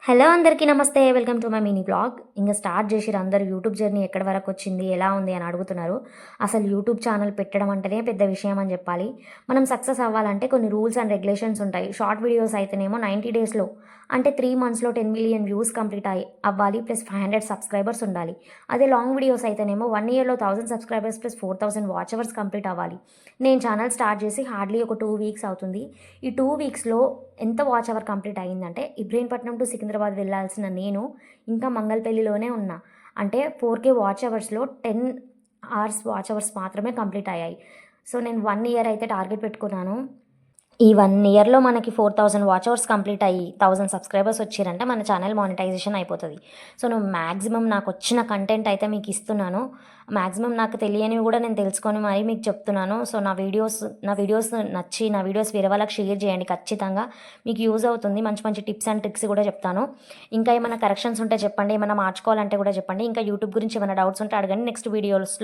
Hello అందరికీ నమస్తే. Welcome to my mini blog. ఇంకా స్టార్ట్ చేసిర్రు అందరూ. యూట్యూబ్ జర్నీ ఎక్కడి వరకు వచ్చింది, ఎలా ఉంది అని అడుగుతున్నారు. అసలు యూట్యూబ్ ఛానల్ పెట్టడం అంటేనే పెద్ద విషయం అని చెప్పాలి. మనం సక్సెస్ అవ్వాలంటే కొన్ని రూల్స్ అండ్ రెగ్యులేషన్స్ ఉంటాయి. షార్ట్ వీడియోస్ అయితేనేమో 90 డేస్లో అంటే 3 మంత్స్లో 10 మిలియన్ వ్యూస్ కంప్లీట్ అవ్వాలి, ప్లస్ 500 సబ్స్క్రైబర్స్ ఉండాలి. అదే లాంగ్ వీడియోస్ అయితేనేమో 1 ఇయర్లో 1000 subscribers plus 4000 watch hours complete అవ్వాలి. నేను ఛానల్ స్టార్ట్ చేసి హార్డ్లీ ఒక 2 వీక్స్ అవుతుంది. ఈ 2 వీక్స్లో ఎంత వాచ్ అవర్ కంప్లీట్ అయ్యిందంటే, ఇబ్రహీంపట్నం టు సికింద్రాబాద్ వెళ్ళాల్సిన నేను ఇంకా మంగళపల్లిలోనే ఉన్నా. అంటే 4K వాచ్ అవర్స్లో 10 అవర్స్ వాచ్ అవర్స్ మాత్రమే కంప్లీట్ అయ్యాయి. సో నేను 1 ఇయర్ అయితే టార్గెట్ పెట్టుకున్నాను. ఈ 1 ఇయర్లో మనకి 4000 వాచ్ అవర్స్ కంప్లీట్ అయ్యి 1000 సబ్స్క్రైబర్స్ వచ్చారంటే మన ఛానల్ మానిటైజేషన్ అయిపోతుంది. సో నేను మ్యాక్సిమం నాకు వచ్చిన కంటెంట్ అయితే మీకు ఇస్తున్నాను. మ్యాక్సిమం నాకు తెలియనివి కూడా నేను తెలుసుకొని మరీ మీకు చెప్తున్నాను. సో నా వీడియోస్ నచ్చి నా వీడియోస్ వేరే వాళ్ళకి షేర్ చేయండి. ఖచ్చితంగా మీకు యూజ్ అవుతుంది. మంచి మంచి టిప్స్ అండ్ ట్రిక్స్ కూడా చెప్తాను. ఇంకా ఏమైనా కరెక్షన్స్ ఉంటే చెప్పండి, ఏమైనా మార్చుకోవాలంటే కూడా చెప్పండి. ఇంకా యూట్యూబ్ గురించి ఏమైనా డౌట్స్ ఉంటే అడగండి. నెక్స్ట్ వీడియోస్లో